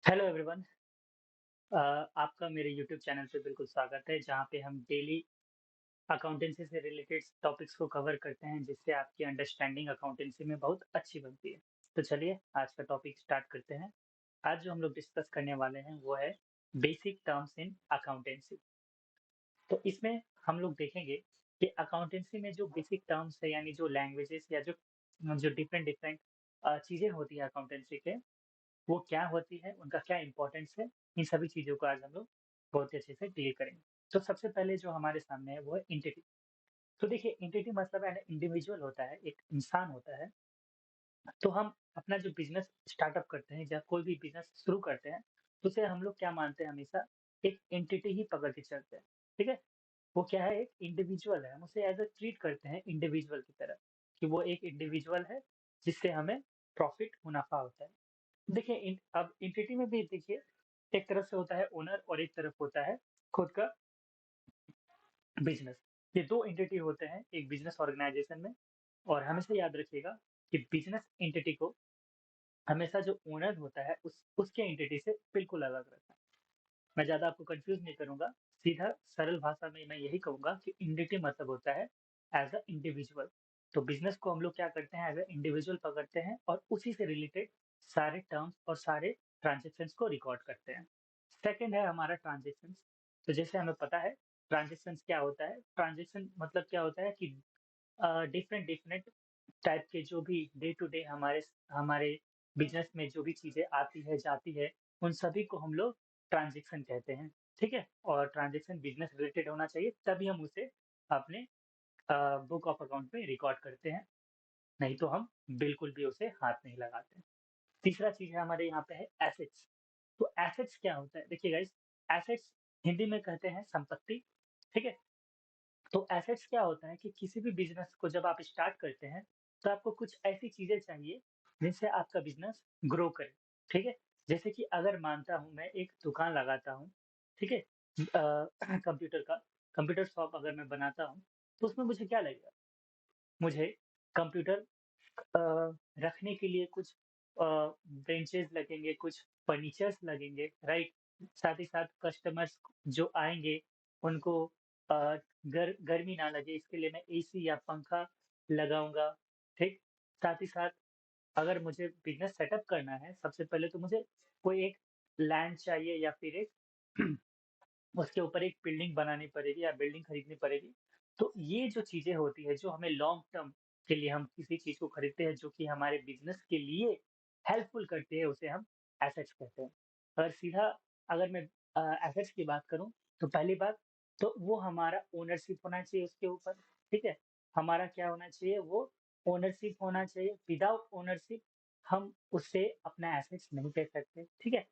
Hello everyone. आपका मेरे YouTube channel पे बिल्कुल स्वागत है जहाँ पे हम डेली अकाउंटेंसी से रिलेटेड टॉपिक्स को कवर करते हैं जिससे आपकी अंडरस्टैंडिंग अकाउंटेंसी में बहुत अच्छी बनती है। तो चलिए आज का टॉपिक स्टार्ट करते हैं। आज जो हम लोग डिस्कस करने वाले हैं वो है बेसिक टर्म्स इन अकाउंटेंसी। तो इसमें हम लोग देखेंगे कि अकाउंटेंसी में जो बेसिक टर्म्स है यानी जो लैंग्वेजेस या जो जो डिफरेंट डिफरेंट चीज़ें होती है अकाउंटेंसी के, वो क्या होती है, उनका क्या इम्पोर्टेंस है, इन सभी चीज़ों को आज हम लोग बहुत ही अच्छे से डील करेंगे। तो सबसे पहले जो हमारे सामने है वो है एंटिटी। तो देखिए एंटिटी मतलब है ना इंडिविजुअल होता है, एक इंसान होता है। तो हम अपना जो बिज़नेस स्टार्टअप करते हैं या कोई भी बिज़नेस शुरू करते हैं, तो उसे हम लोग क्या मानते हैं हमेशा, एक एंटिटी ही पकड़ के चलते हैं, ठीक है? वो क्या है, एक इंडिविजुअल है, हम उसे एज़ अ ट्रीट करते हैं इंडिविजुअल की तरह, कि वो एक इंडिविजुअल है जिससे हमें प्रॉफ़िट मुनाफ़ा होता है। देखिए अब एंटिटी में भी देखिए एक तरफ से होता है ओनर और एक तरफ होता है खुद का बिजनेस। ये दो एंटिटी होते हैं एक बिजनेस ऑर्गेनाइजेशन में। और हमेशा याद रखिएगा कि बिजनेस एंटिटी को हमेशा जो ओनर होता है उसके एंटिटी से बिल्कुल अलग रखना है। मैं ज्यादा आपको कंफ्यूज नहीं करूंगा, सीधा सरल भाषा में मैं यही कहूंगा कि एंटिटी मतलब होता है एज अ इंडिविजुअल। तो बिजनेस को हम लोग क्या करते हैं, एज अ इंडिविजुअल पकड़ते हैं और उसी से रिलेटेड सारे टर्म्स और सारे ट्रांजेक्शन्स को रिकॉर्ड करते हैं। सेकंड है हमारा ट्रांजेक्शन्स। तो जैसे हमें पता है ट्रांजेक्शन्स क्या होता है, ट्रांजेक्शन मतलब क्या होता है कि डिफरेंट डिफरेंट टाइप के जो भी डे टू डे हमारे हमारे बिजनेस में जो भी चीजें आती है जाती है, उन सभी को हम लोग ट्रांजेक्शन कहते हैं। ठीक है, और ट्रांजेक्शन बिजनेस रिलेटेड होना चाहिए तभी हम उसे अपने बुक ऑफ अकाउंट में रिकॉर्ड करते हैं, नहीं तो हम बिल्कुल भी उसे हाथ नहीं लगाते। तीसरा चीज है हमारे यहाँ पे है एसेट्स। तो एसेट्स क्या होता है, देखिए गाइस, एसेट्स हिंदी में कहते हैं संपत्ति। ठीक है, तो एसेट्स क्या होता है कि किसी भी बिजनेस को जब आप स्टार्ट करते हैं तो आपको कुछ ऐसी चीजें चाहिए जिनसे आपका बिजनेस ग्रो करे। ठीक है, जैसे कि अगर मानता हूं मैं एक दुकान लगाता हूं, ठीक है, कंप्यूटर का कंप्यूटर शॉप अगर मैं बनाता हूं, तो उसमें मुझे क्या लगेगा, मुझे कंप्यूटर रखने के लिए कुछ बेंचेस लगेंगे, कुछ फर्नीचर्स लगेंगे, राइट? साथ ही साथ कस्टमर्स जो आएँगे उनको गर्मी ना लगे इसके लिए मैं एसी या पंखा लगाऊँगा, ठीक? साथ ही साथ अगर मुझे बिज़नेस सेटअप करना है, सबसे पहले तो मुझे कोई एक लैंड चाहिए या फिर एक उसके ऊपर एक बिल्डिंग बनानी पड़ेगी या बिल्डिंग खरीदनी पड़ेगी। तो ये जो चीज़ें होती है, जो हमें लॉन्ग टर्म के लिए हम किसी चीज़ को खरीदते हैं, जो कि हमारे बिज़नेस के लिए हेल्पफुल करती है, उसे हम एसेट्स कहते हैं। और सीधा अगर मैं एसेट्स की बात करूँ, तो पहली बात तो वो हमारा ओनरशिप होना चाहिए उसके ऊपर, ठीक है? हमारा क्या होना चाहिए, वो ओनरशिप होना चाहिए। विदाउट ओनरशिप हम उससे अपना एसेट्स नहीं कह सकते, ठीक है?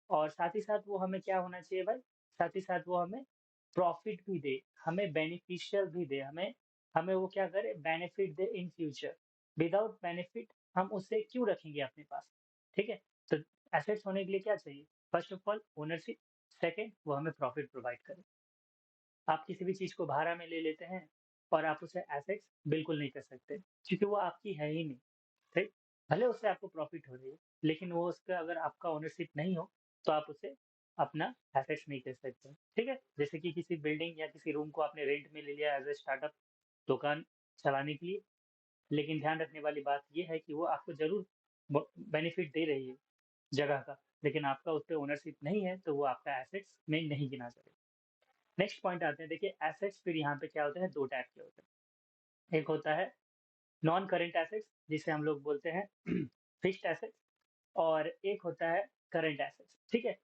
और साथ ही साथ वो हमें क्या होना चाहिए भाई, साथ ही साथ वो हमें प्रॉफ़िट भी दे, हमें बेनिफिशियल भी दे, हमें हमें वो क्या करे, benefit they in future. Without benefit हम उसे क्यों रखेंगे अपने पास, ठीक है? तो एसेट्स होने के लिए क्या चाहिए? First of all ownership, second वो हमें प्रॉफिट प्रोवाइड करे। आप किसी भी चीज़ को भाड़ा में ले लेते हैं और आप उसे एसेट्स बिल्कुल नहीं कर सकते, क्योंकि वो आपकी है ही नहीं, ठीक? भले उससे आपको प्रॉफिट हो रही है, लेकिन वो उसका अगर आपका ओनरशिप नहीं हो, तो आप उसे अपना एसेट्स नहीं कह सकते, ठीक है? जैसे कि किसी बिल्डिंग या किसी रूम को आपने रेंट में ले लिया एज़ अ स्टार्टअप दुकान चलाने के लिए, लेकिन ध्यान रखने वाली बात ये है कि वो आपको ज़रूर ब बेनिफिट दे रही है जगह का, लेकिन आपका उस पे ओनरशिप नहीं है, तो वो आपका एसेट्स में नहीं गिना जाएगा। नेक्स्ट पॉइंट आते हैं, देखिए एसेट्स फिर यहाँ पे क्या होते हैं, 2 टाइप के होते हैं। एक होता है नॉन करंट एसेट्स जिसे हम लोग बोलते हैं फिक्स्ड एसेट्स, और एक होता है करंट एसेट्स, ठीक है?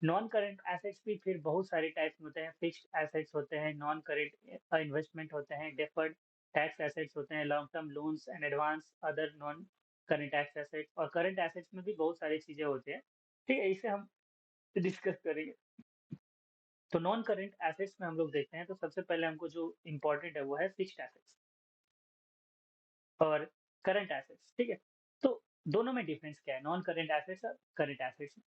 नॉन करंट एसेट्स भी फिर बहुत सारे टाइप्स होते हैं, फिक्स्ड एसेट्स होते हैं, नॉन करंट इन्वेस्टमेंट होते हैं, डेफर्ड टैक्स एसेट्स होते हैं, long term loans and advance, other non current tax assets, और करंट एसेट्स में भी बहुत सारी चीज़ें होती हैं, ठीक है? इसे हम डिस्कस करेंगे। तो नॉन करंट एसेट्स में हम लोग देखते हैं तो सबसे पहले हमको जो इम्पोर्टेंट है वो है फिक्स्ड एसेट्स और करंट एसेट्स, ठीक है? तो दोनों में डिफरेंस क्या है, नॉन करंट एसेट्स और करंट एसेट्स में?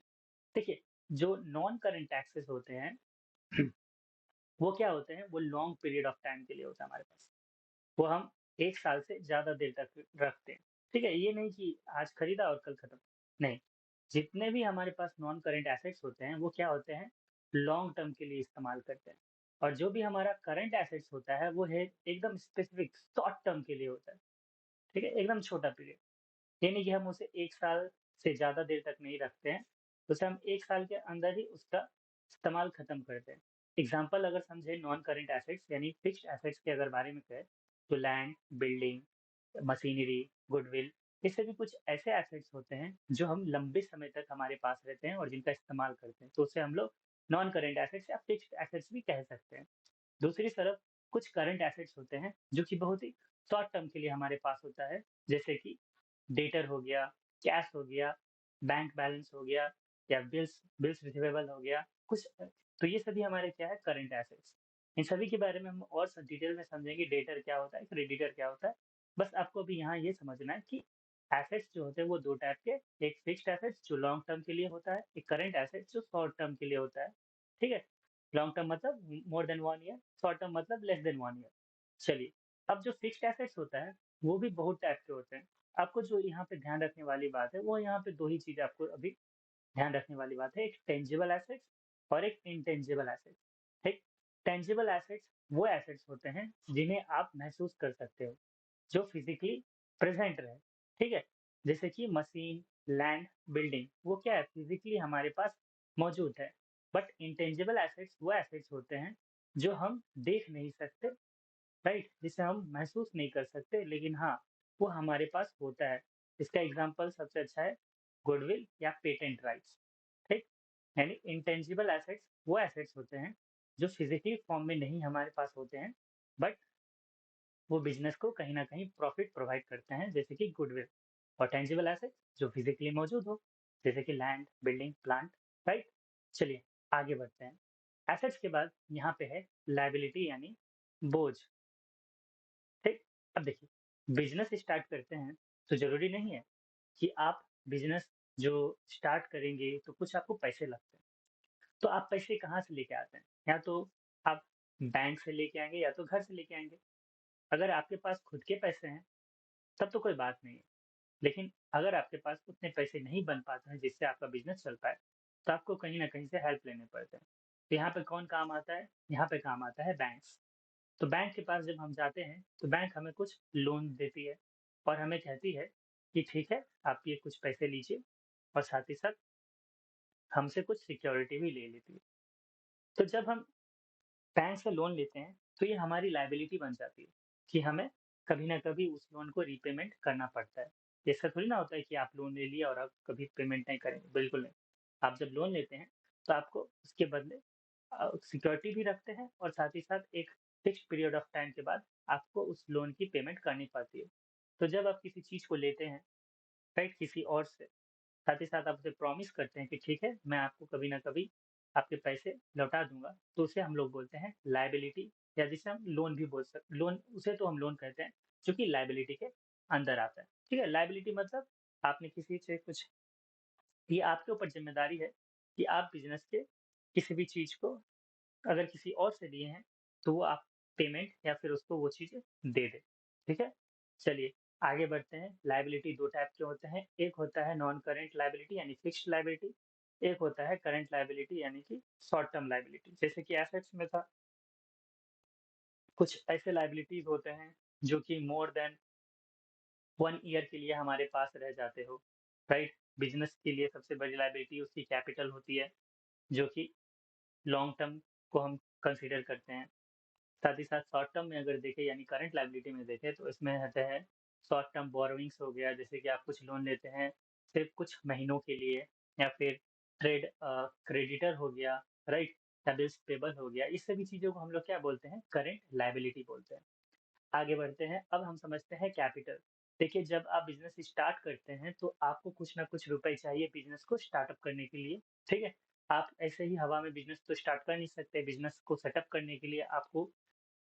देखिए, जो नॉन करंट टैक्सेस होते हैं वो क्या होते हैं, वो लॉन्ग पीरियड ऑफ टाइम के लिए होता है हमारे पास। वो हम 1 साल से ज़्यादा देर तक रखते हैं, ठीक है? ये नहीं कि आज खरीदा और कल खत्म, नहीं। जितने भी हमारे पास नॉन करंट एसेट्स होते हैं, वो क्या होते हैं? लॉन्ग टर्म के लिए इस्तेमाल करते हैं। और जो भी हमारा करंट एसेट्स होता है, वो है एकदम स्पेसिफिक शॉर्ट टर्म के लिए होता है, ठीक है? एकदम छोटा पीरियड। ये नहीं कि हम उसे 1 साल से ज़्यादा देर तक नहीं रखते हैं, उसे हम 1 साल के अंदर ही उसका इस्तेमाल खत्म करते हैं। एग्ज़ाम्पल अगर समझे नॉन करंट एसेट्स यानी फिक्स्ड एसेट्स के अगर बारे में कहें, तो लैंड, बिल्डिंग, मशीनरी, गुडविल, ये सभी कुछ ऐसे एसेट्स होते हैं जो हम लंबे समय तक हमारे पास रहते हैं और जिनका इस्तेमाल करते हैं। तो उसे हम लोग नॉन करंट एसेट्स या फिक्स्ड एसेट्स भी कह सकते हैं। दूसरी तरफ कुछ करंट एसेट्स होते हैं जो कि बहुत ही शॉर्ट टर्म के लिए हमारे पास होता है, जैसे कि डेटर हो गया, कैश हो गया, बैंक बैलेंस हो गया या बिल्स बिल्स रिसीवेबल हो गया, तो ये सभी हमारे क्या है करंट एसेट्स। इन सभी के बारे में हम और डिटेल में समझेंगे, डेटर क्या होता है, क्रेडिटर क्या होता है। बस आपको अभी यहाँ ये समझना है कि एसेट्स जो होते हैं वो 2 टाइप के, एक फिक्स्ड एसेट्स जो लॉन्ग टर्म के लिए होता है, एक करंट एसेट्स जो शॉर्ट टर्म के लिए होता है। ठीक है? लॉन्ग टर्म मतलब more than 1 year, short term मतलब लेस देन 1 ईयर। चलिए, अब जो फिक्स्ड एसेट्स होता है, वो भी बहुत टाइप के होते हैं। आपको जो यहाँ पे ध्यान रखने वाली बात है, वो यहाँ पे 2 ही चीज़ें आपको अभी ध्यान रखने वाली बात है, एक टेंजिबल एसेट्स और एक इंटेंजिबल एसेट्स, ठीक? टेंजिबल एसेट्स वो एसेट्स होते हैं, जिन्हें आप महसूस कर सकते हो, जो फिज़िकली प्रेज़ेंट रहे, ठीक है? जैसे कि मशीन, लैंड, बिल्डिंग, वो क्या है फिज़िकली हमारे पास मौजूद है। बट इंटेंजिबल एसेट्स वो एसेट्स होते हैं, जो हम देख नहीं सकते, राइट? जिसे हम महसूस नहीं कर सकते, लेकिन हाँ, वो हमारे पास होता है। इसका एग्ज़ाम्पल सबसे अच्छा है गुडविल या पेटेंट राइट्स, ठीक? यानी इंटेंजिबल एसेट्स वो एसेट्स होते हैं, जो फिज़िकली फॉर्म में नहीं हमारे पास होते हैं, बट वो बिज़नेस को कहीं न कहीं प्रॉफ़िट प्रोवाइड करते हैं, जैसे कि गुडविल। और टेंजिबल एसेट्स जो फिज़िकली मौजूद हो, जैसे कि लैंड, बिल्डिंग, प्लांट, राइट? चलिए, आगे बढ़ते हैं। एसेट्स के बाद यहाँ पे है लायबिलिटी यानी बोझ। ठीक? अब देखिए, बिज़नेस स्टार्ट करते हैं, तो ज़रूरी नहीं है कि आप बिज़नेस जो स्टार्ट करेंगे, तो कुछ आपको पैसे लगते हैं। तो आप पैसे कहाँ से लेके आते हैं? या तो आप बैंक से लेके आएँगे या तो घर से लेके आएँगे। अगर आपके पास खुद के पैसे हैं, तब तो कोई बात नहीं है। लेकिन अगर आपके पास उतने पैसे नहीं बन पाते हैं, जिससे आपका बिज़नेस चल पाए, तो आपको कहीं न कहीं से हेल्प लेने पड़ते हैं। तो यहाँ पे कौन काम आता है? यहाँ पे काम आता है बैंक्स। तो बैंक के पास जब हम जाते हैं, तो बैंक हमें कुछ लोन देती है और हमें कहती है कि ठीक है, आप ये कुछ पैसे लीजिए और साथ ही साथ हमसे कुछ सिक्योरिटी भी ले लेती है। तो जब हम बैंक से लोन लेते हैं, तो ये हमारी लायबिलिटी बन जाती है कि हमें कभी न कभी उस लोन को रीपेमेंट करना पड़ता है। ऐसा थोड़ी ना होता है कि आप लोन ले लिया और आप कभी पेमेंट नहीं करेंगे, बिल्कुल नहीं। आप जब लोन लेते हैं, तो आपको उसके बदले सिक्योरिटी भी रखते हैं और साथ ही साथ एक फिक्स्ड पीरियड ऑफ टाइम के बाद आपको उस लोन की पेमेंट करनी पड़ती है। तो जब आप किसी चीज़ को लेते हैं, राइट, किसी और से, साथ ही साथ आप उसे प्रॉमिस करते हैं कि ठीक है, मैं आपको कभी न कभी आपके पैसे लौटा दूँगा, तो उसे हम लोग बोलते हैं लायबिलिटी या जिसे हम लोन भी बोल सक लोन उसे तो हम लोन कहते हैं, जो कि लायबिलिटी के अंदर आता है। ठीक है? लायबिलिटी मतलब आपने किसी से कुछ, ये आपके ऊपर ज़िम्मेदारी है कि आप बिज़नेस के किसी भी चीज़ को अगर किसी और से लिए हैं, तो वो आप पेमेंट या फिर उसको वो चीज़ें दे दें, ठीक है? चलिए, आगे बढ़ते हैं। लायबिलिटी 2 टाइप के होते हैं, एक होता है नॉन करेंट लायबिलिटी यानी फिक्स्ड लायबिलिटी, एक होता है करंट लायबिलिटी यानी कि शॉर्ट टर्म लायबिलिटी। जैसे कि एसेट्स में था, कुछ ऐसे लायबिलिटीज़ होते हैं जो कि मोर देन 1 ईयर के लिए हमारे पास रह जाते हो, राइट? बिज़नेस के लिए सबसे बड़ी लायबिलिटी उसकी कैपिटल होती है, जो कि लॉन्ग टर्म को हम कंसीडर करते हैं। साथ ही साथ शॉर्ट टर्म में अगर देखें यानी करंट लायबिलिटी में देखें, तो इसमें आता है शॉर्ट टर्म बोरोविंग्स हो गया, जैसे कि आप कुछ लोन लेते हैं सिर्फ कुछ महीनों के लिए, या फिर क्रेडिटर हो गया, राइट, या बिल्स पेबल हो गया। इस सभी चीज़ों को हम लोग क्या बोलते हैं? करंट लायबिलिटी बोलते हैं। आगे बढ़ते हैं, अब हम समझते हैं कैपिटल। देखिए, जब आप बिज़नेस स्टार्ट करते हैं, तो आपको कुछ ना कुछ रुपए चाहिए बिज़नेस को स्टार्टअप करने के लिए, ठीक है? आप ऐसे ही हवा में बिज़नेस तो स्टार्ट कर नहीं सकते, बिज़नेस को सेटअप करने के लिए आपको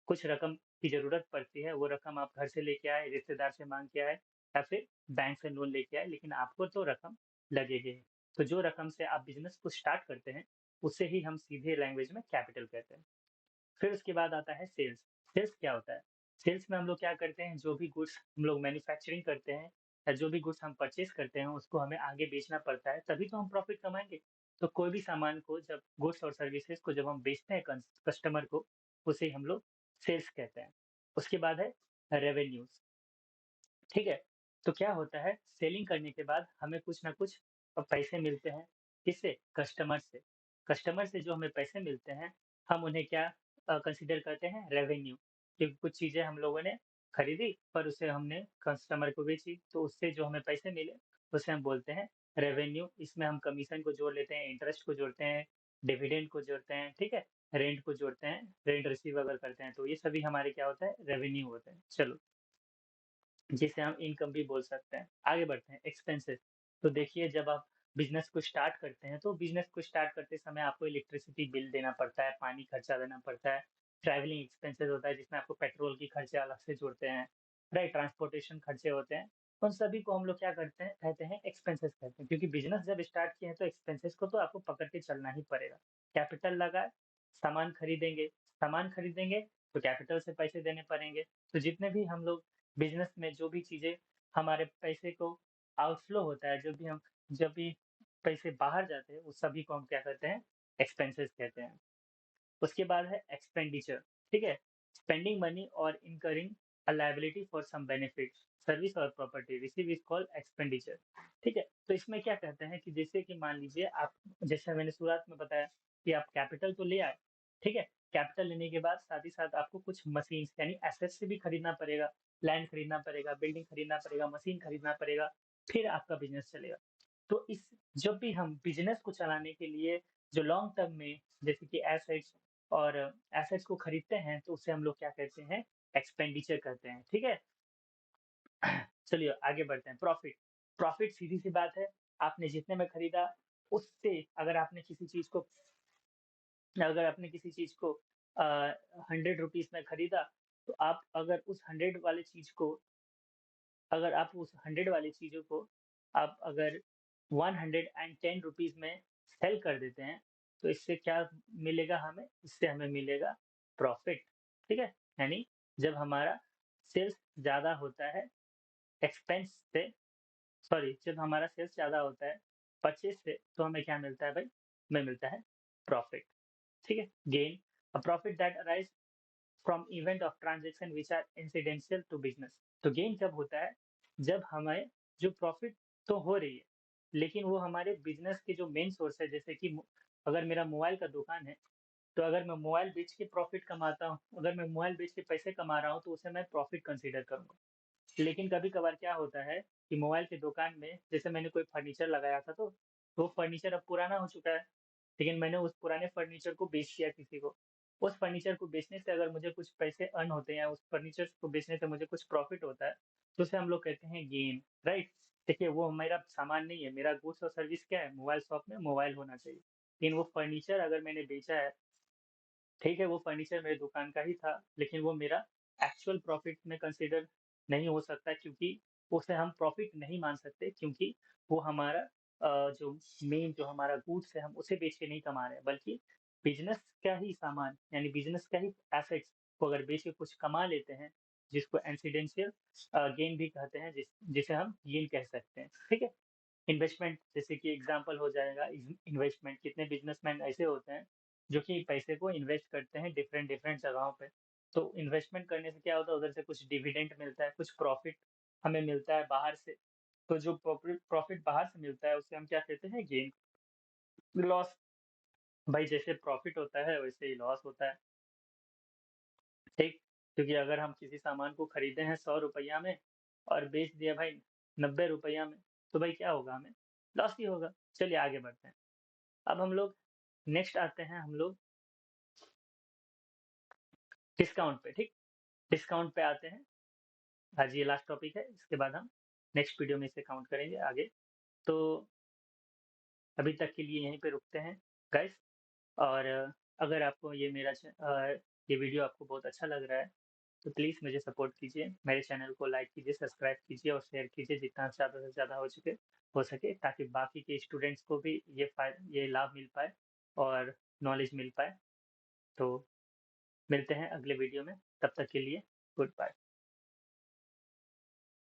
कुछ रकम की ज़रूरत पड़ती है, वो रकम आप घर से लेके आए, रिश्तेदार से माँग के आए या फिर बैंक से लोन लेके आए, लेकिन आपको तो रकम लगेगी ही। तो जो रकम से आप बिज़नेस को स्टार्ट करते हैं, उसे ही हम सीधे लैंग्वेज में कैपिटल कहते हैं। फिर उसके बाद आता है सेल्स। सेल्स क्या होता है? सेल्स में हम लोग क्या करते हैं, जो भी गुड्स हम लोग मैन्युफैक्चरिंग करते हैं या जो भी गुड्स हम परचेज़ करते हैं उसको हमें आगे बेचना पड़ता है, तभी तो हम प्रॉफ़िट कमाएँगे। तो कोई भी सामान को जब गुड्स और सर्विसेज़ को जब हम बेचते हैं कस्टमर को, उसे हम लोग सेल्स कहते हैं। उसके बाद है रेवेन्यूज़। ठीक है? तो क्या होता है सेलिंग करने के बाद हमें कुछ ना कुछ पैसे मिलते हैं, किससे? कस्टमर से। कस्टमर से जो हमें पैसे मिलते हैं, हम उन्हें क्या कंसीडर करते हैं? रेवेन्यू। क्योंकि कुछ चीज़ें हम लोगों ने खरीदी पर उसे हमने कस्टमर को बेची, तो उससे जो हमें पैसे मिले, उसे हम बोलते हैं रेवेन्यू। इसमें हम कमीशन को जोड़ लेते हैं, इंटरेस्ट को जोड़ते हैं, डिविडेंड को जोड़ते हैं, ठीक है? रेंट को जोड़ते हैं, रेंट रिसीव अगर करते हैं, तो ये सभी हमारे क्या होता है? रेवेन्यू होते हैं। चलो। जिसे हम इनकम भी बोल सकते हैं। आगे बढ़ते हैं एक्सपेंसेस। तो देखिए जब आप बिज़नेस को स्टार्ट करते हैं, तो बिज़नेस को स्टार्ट करते समय आपको इलेक्ट्रिसिटी बिल देना पड़ता है, पानी खर्चा देना पड़ता है, ट्रैवलिंग एक्सपेंसेस होता है जिसमें आपको पेट्रोल की खर्चे अलग से जुड़ते हैं, राइट? ट्रांसपोर्टेशन खर्चे होते हैं। उन सभी को हम लोग क्या करते हैं कहते हैं एक्सपेंसेस कहते हैं क्योंकि बिज़नेस जब स्टार्ट किए हैं तो एक्सपेंसेस को तो आपको पकड़ के चलना ही पड़ेगा। कैपिटल लगाए, सामान खरीदेंगे तो कैपिटल से पैसे देने पड़ेंगे। तो जितने भी हम लोग बिज़नेस में जो भी चीज़ें हमारे पैसे को आउटफ्लो होता है, जब भी पैसे बाहर जाते हैं, उस सभी को हम क्या कहते हैं? एक्सपेंसेस कहते हैं। उसके बाद है एक्सपेंडिचर, ठीक है? स्पेंडिंग मनी और incurring a liability for some benefit, service और property receive is called expenditure, ठीक है? तो इसमें क्या कहते हैं कि जैसे कि मान लीजिए आप जैसे मैंने शुरुआत में बताया कि आप कैपिटल तो ले आए, ठीक है? कैपिटल लेने के बाद साथ ही साथ आपको कुछ मशीन्स यानी एसेट्स भी खरीदना पड़ेगा, लैंड खरीदना पड़ेगा, बिल्डिंग खरीदना पड़ेगा, मशीन खरीदना पड़ेगा, फिर आपका बिज़नेस चलेगा। तो इस जब भी हम बिज़नेस को चलाने के लिए जो लॉन्ग टर्म में जैसे कि और एसेट्स को खरीदते हैं तो उसे हम लोग क्या कहते हैं? एक्सपेंडिचर कहते हैं, ठीक है? चलिए आगे बढ़ते हैं, प्रॉफ़िट। प्रॉफ़िट सीधी-सी बात है, आपने जितने में खरीदा उससे अगर आपने किसी चीज़ को अ, 100 रुपीज़ में खरीदा, तो आप अगर उस 100 वाली चीज़ को अगर आप उस 100 वाली चीज़ों को आप अगर 110 रुपीज़ में सेल कर देते हैं, तो इससे क्या मिलेगा हमें? इससे हमें मिलेगा प्रॉफ़िट, ठीक है? यानी जब हमारा सेल्स ज़्यादा होता है एक्सपेंस से जब हमारा सेल्स ज़्यादा होता है परचेज़ से, तो हमें क्या मिलता है भाई? हमें मिलता है प्रॉफ़िट, ठीक है? Gain, a profit that arise from event of transaction which are incidental to business. तो गेन कब होता है? जब हमें जो प्रॉफ़िट तो हो रही है, लेकिन वो हमारे बिज़नेस के जो मेन सोर्स है जैसे कि अगर मेरा मोबाइल का दुकान है, तो अगर मैं मोबाइल बेच के प्रॉफ़िट कमाता हूँ अगर मैं मोबाइल बेच के पैसे कमा रहा हूँ, तो उसे मैं प्रॉफ़िट कंसीडर करूँगा। लेकिन कभी-कभार क्या होता है कि मोबाइल की दुकान में जैसे मैंने कोई फर्नीचर लगाया था तो वो फर्नीचर अब पुराना हो चुका है, लेकिन मैंने उस पुराने फर्नीचर को बेच दिया किसी को। उस फर्नीचर को बेचने से अगर मुझे कुछ पैसे अर्न होते हैं या उस फर्नीचर को बेचने से मुझे कुछ प्रॉफ़िट होता है, तो उसे हम लोग कहते हैं गेन, राइट? देखिए वो मेरा सामान नहीं है, मेरा गुड्स और सर्विस क्या है? मोबाइल शॉप में मोबाइल होना चाहिए। लेकिन वो फर्नीचर अगर मैंने बेचा है ठीक है, वो फर्नीचर मेरे दुकान का ही था, लेकिन वो मेरा एक्चुअल प्रॉफ़िट में कंसीडर नहीं हो सकता क्योंकि उसे हम प्रॉफ़िट नहीं मान सकते क्योंकि वो हमारा जो जो हमारा गुड्स है हम उसे बेच के नहीं कमा रहे हैं, बल्कि बिज़नेस का ही सामान यानी बिज़नेस का ही एसेट्स को अगर बेच के कुछ कमा लेते हैं, जिसको इंसिडेंशियल गेन भी कहते हैं, जिसे हम यील्ड कह सकते हैं, ठीक है? इन्वेस्टमेंट जैसे कि एग्ज़ाम्पल हो जाएगा इन्वेस्टमेंट कितने बिज़नेसमैन ऐसे होते हैं, जो कि पैसे को इन्वेस्ट करते हैं डिफरेंट डिफरेंट जगहों पे। तो इन्वेस्टमेंट करने से क्या होता है उधर से कुछ डिविडेंड मिलता है, कुछ प्रॉफ़िट हमें मिलता है बाहर से। तो जो प्रॉफ़िट बाहर से मिलता है उसे हम क्या कहते हैं गेन। लॉस भाई जैसे प्रॉफ़िट होता है वैसे ही लॉस होता है, ठीक? क्योंकि अगर हम किसी सामान को खरीदे हैं ₹100 में और बेच दिया भाई ₹90 में, तो भाई क्या होगा हमें? लॉस ही होगा। चलिए आगे बढ़ते हैं। अब हम लोग नेक्स्ट आते हैं हम लोग डिस्काउंट पे, ठीक? डिस्काउंट पे आते हैं। आज ये लास्ट टॉपिक है, इसके बाद हम नेक्स्ट वीडियो में इसे काउंट करेंगे आगे। तो अभी तक के लिए यहीं पे रुकते हैं गाइस और अगर आपको ये वीडियो आपको बहुत अच्छा लग रहा है, तो प्लीज़ मुझे सपोर्ट कीजिए। मेरे चैनल को लाइक कीजिए, सब्सक्राइब कीजिए और शेयर कीजिए जितना ज़्यादा से ज़्यादा हो सके ताकि बाकी के स्टूडेंट्स को भी ये लाभ मिल पाए और नॉलेज मिल पाए। तो मिलते हैं अगले वीडियो में, तब तक के लिए गुड बाय।